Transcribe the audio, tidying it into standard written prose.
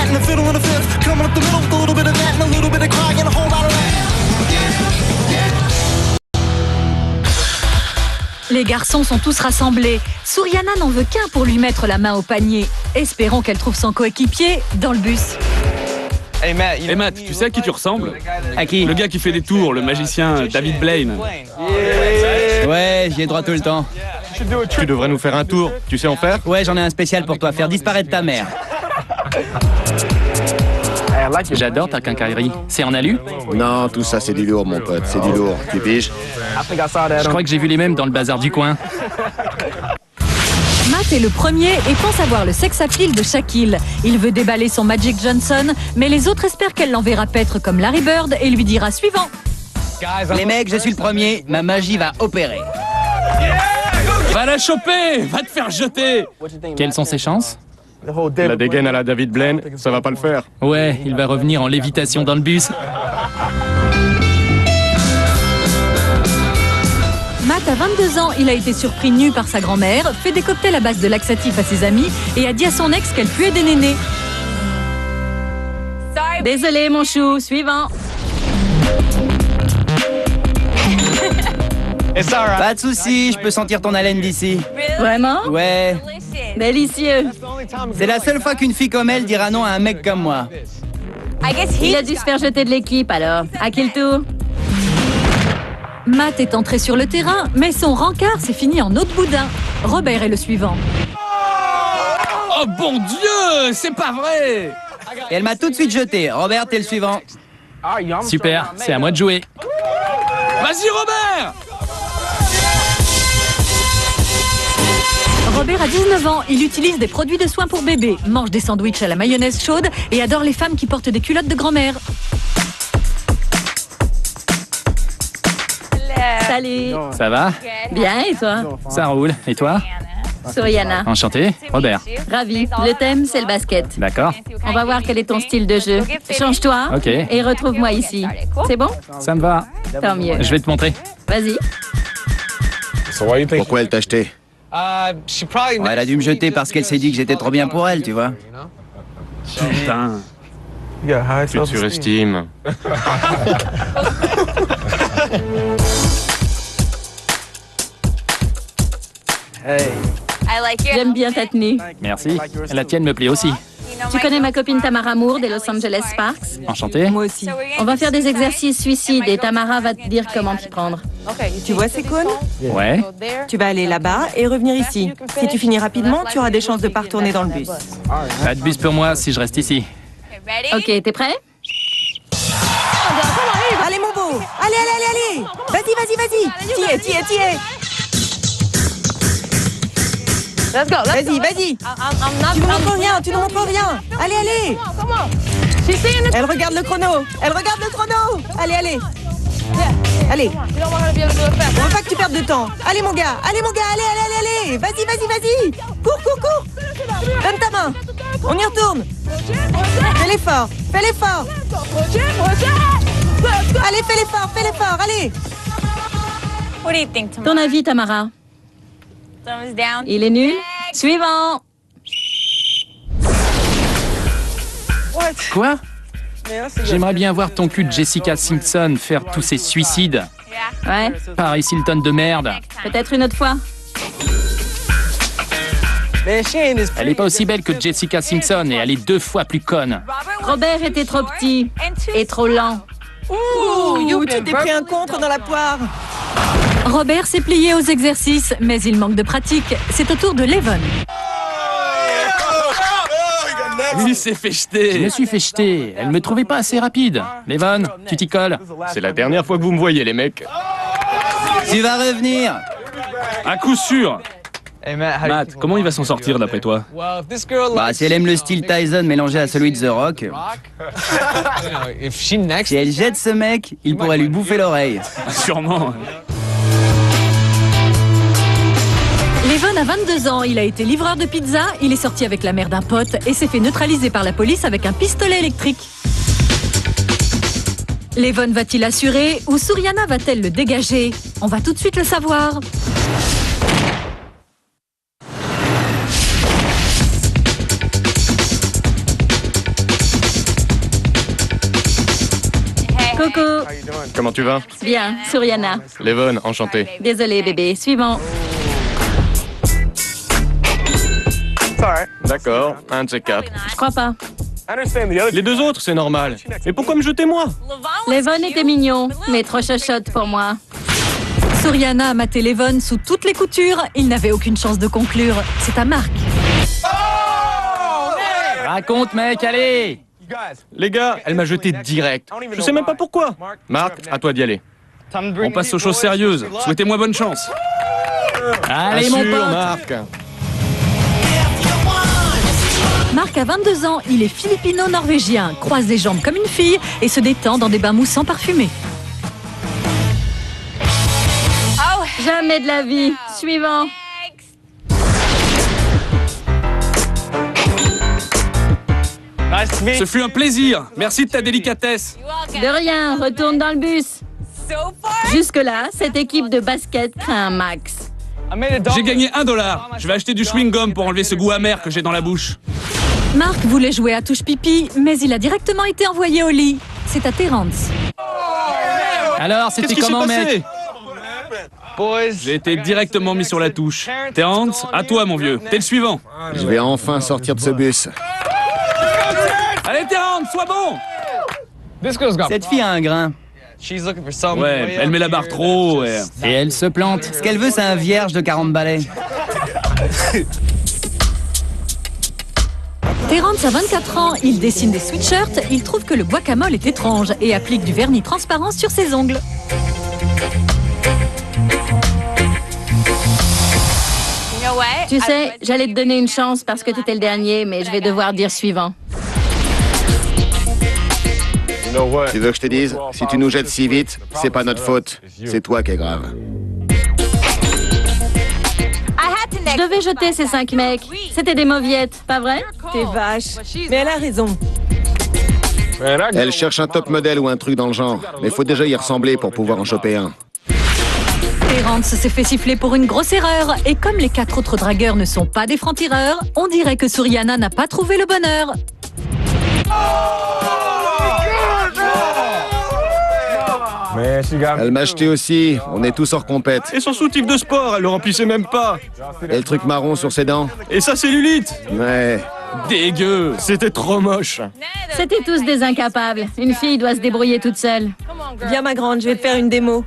hat and a fiddle and a fifth. Coming up the middle with a little bit of that and a little bit of crying and a whole lot of that. Les garçons sont tous rassemblés. Suriana n'en veut qu'un pour lui mettre la main au panier. Espérons qu'elle trouve son coéquipier dans le bus. Hey Matt, tu sais à qui tu ressembles? À qui? Le gars qui fait des tours, le magicien David Blaine. Ouais, j'y ai droit tout le temps. Tu devrais nous faire un tour. Tu sais en faire? Ouais, j'en ai un spécial pour toi, faire disparaître ta mère. J'adore ta quincaillerie. C'est en alu? Non, tout ça c'est du lourd mon pote, c'est du lourd. Tu piges? Je crois que j'ai vu les mêmes dans le bazar du coin. Matt est le premier et pense avoir le sex appeal de Shaquille. Il veut déballer son Magic Johnson, mais les autres espèrent qu'elle l'enverra paître comme Larry Bird et lui dira suivant. Les mecs, je suis le premier, ma magie va opérer. Va la choper! Va te faire jeter! Quelles sont ses chances? La dégaine à la David Blaine, ça va pas le faire. Ouais, il va revenir en lévitation dans le bus. Matt a 22 ans, il a été surpris nu par sa grand-mère, fait des cocktails à base de laxatif à ses amis et a dit à son ex qu'elle puait des nénés. Désolé mon chou, suivant. Pas de soucis, je peux sentir ton haleine d'ici. Vraiment? Ouais, Délicieux. c'est la seule fois qu'une fille comme elle dira non à un mec comme moi. Il a dû se faire jeter de l'équipe alors. À qui le tour? Matt est entré sur le terrain, mais son rencard s'est fini en eau de boudin. Robert est le suivant. Oh bon Dieu! C'est pas vrai! Et elle m'a tout de suite jeté. Robert, t'es le suivant. Super, c'est à moi de jouer. Vas-y Robert! Robert a 19 ans, il utilise des produits de soins pour bébé, mange des sandwichs à la mayonnaise chaude et adore les femmes qui portent des culottes de grand-mère. Salut. Ça va? Bien, et toi? Ça roule. Et toi? Suriana. Enchanté. Robert. Ravi. Le thème, c'est le basket. D'accord. On va voir quel est ton style de jeu. Change-toi Ok. et retrouve-moi ici. C'est bon? Ça me va. Tant mieux. Je vais te montrer. Vas-y. Pourquoi elle t'a acheté? Ouais, elle a dû me jeter parce qu'elle s'est dit que j'étais trop bien pour elle, tu vois. Putain. Tu te surestimes. J'aime bien ta tenue. Merci. La tienne me plaît aussi. Tu connais ma copine Tamara Moore des Los Angeles Sparks? Enchanté. Moi aussi. On va faire des exercices suicides et Tamara va te dire comment t'y prendre. Tu vois ces cônes? Ouais. Tu vas aller là-bas et revenir ici. Si tu finis rapidement, tu auras des chances de pas retourner dans le bus. Pas de bus pour moi si je reste ici. Ok, t'es prêt? Allez mon beau! Allez! Vas-y! T'y es! Vas-y! Tu nous montres rien! Allez! Elle regarde le chrono! Allez! On veut pas que tu perdes de temps! Allez mon gars! Allez! Vas-y! Cours! Donne ta main! On y retourne! Fais l'effort! Allez, fais l'effort! Allez! Ton avis, Tamara? Il est nul? Suivant! Quoi? J'aimerais bien voir ton cul de Jessica Simpson faire tous ces suicides. Ouais, Paris Hilton de merde. peut-être une autre fois. Elle est pas aussi belle que Jessica Simpson et elle est 2 fois plus conne. Robert était trop petit et trop lent. Ouh, tu t'es pris un contre dans la poire! Robert s'est plié aux exercices, mais il manque de pratique. C'est au tour de Levon. Il s'est fait Je jeter. me suis fait jeter. Elle me trouvait pas assez rapide. Levon, tu t'y colles. C'est la dernière fois que vous me voyez, les mecs. Tu vas revenir. À coup sûr. Matt, comment il va s'en sortir d'après toi? Bah, si elle aime le style Tyson mélangé à celui de The Rock, si elle jette ce mec, il pourrait lui bouffer l'oreille. Sûrement. Levon a 22 ans, il a été livreur de pizza, il est sorti avec la mère d'un pote et s'est fait neutraliser par la police avec un pistolet électrique. Levon va-t-il assurer ou Suriana va-t-elle le dégager? On va tout de suite le savoir. Coucou. Comment tu vas? Bien, Suriana. Levon, enchanté. Désolé, bébé. Suivant. D'accord, un de ces quatre. Je crois pas. Les deux autres, c'est normal. Mais pourquoi me jeter moi? Levon était mignon, mais trop chochotte pour moi. Suriana a maté Levon sous toutes les coutures. Il n'avait aucune chance de conclure. C'est à Marc. Raconte, mec, allez! Les gars, elle m'a jeté direct. Je sais même pas pourquoi. Marc, à toi d'y aller. On passe aux choses sérieuses. Souhaitez-moi bonne chance. Allez, mon Assure, pote! Marc. Marc a 22 ans, il est philippino-norvégien, croise les jambes comme une fille et se détend dans des bains moussants parfumés. Jamais de la vie. Suivant. Ce fut un plaisir. Merci de ta délicatesse. De rien, retourne dans le bus. Jusque-là, cette équipe de basket craint un max. J'ai gagné $1. Je vais acheter du chewing-gum pour enlever ce goût amer que j'ai dans la bouche. Marc voulait jouer à touche pipi, mais il a directement été envoyé au lit. C'est à Terrence. Alors, Qu'est-ce c'était qui s'est comment, passé? mec? J'ai été directement mis sur la touche. Terrence, à toi, mon vieux. T'es le suivant. Je vais enfin sortir de ce bus. Allez, Terrence, sois bon. Cette fille a un grain. Ouais, elle met la barre trop haut. Ouais. Et elle se plante. Ce qu'elle veut, c'est un vierge de 40 balais. Terrence a 24 ans, il dessine des sweatshirts, il trouve que le guacamole est étrange et applique du vernis transparent sur ses ongles. Tu sais, j'allais te donner une chance parce que t'étais le dernier, mais je vais devoir dire suivant. Tu veux que je te dise? Si tu nous jettes si vite, c'est pas notre faute. C'est toi qui es grave. Je devais jeter ces 5 mecs. C'était des mauviettes, pas vrai? T'es vache. Mais elle a raison. Elle cherche un top modèle ou un truc dans le genre. Mais faut déjà y ressembler pour pouvoir en choper un. Terrence s'est fait siffler pour une grosse erreur et comme les 4 autres dragueurs ne sont pas des francs-tireurs, on dirait que Suriana n'a pas trouvé le bonheur. Elle m'a jeté aussi. On est tous hors compète. Et son soutif de sport, elle le remplissait même pas. Et le truc marron sur ses dents? Et sa cellulite. Ouais. Dégueu. C'était trop moche. C'était tous des incapables. Une fille doit se débrouiller toute seule. Viens ma grande, je vais te faire une démo.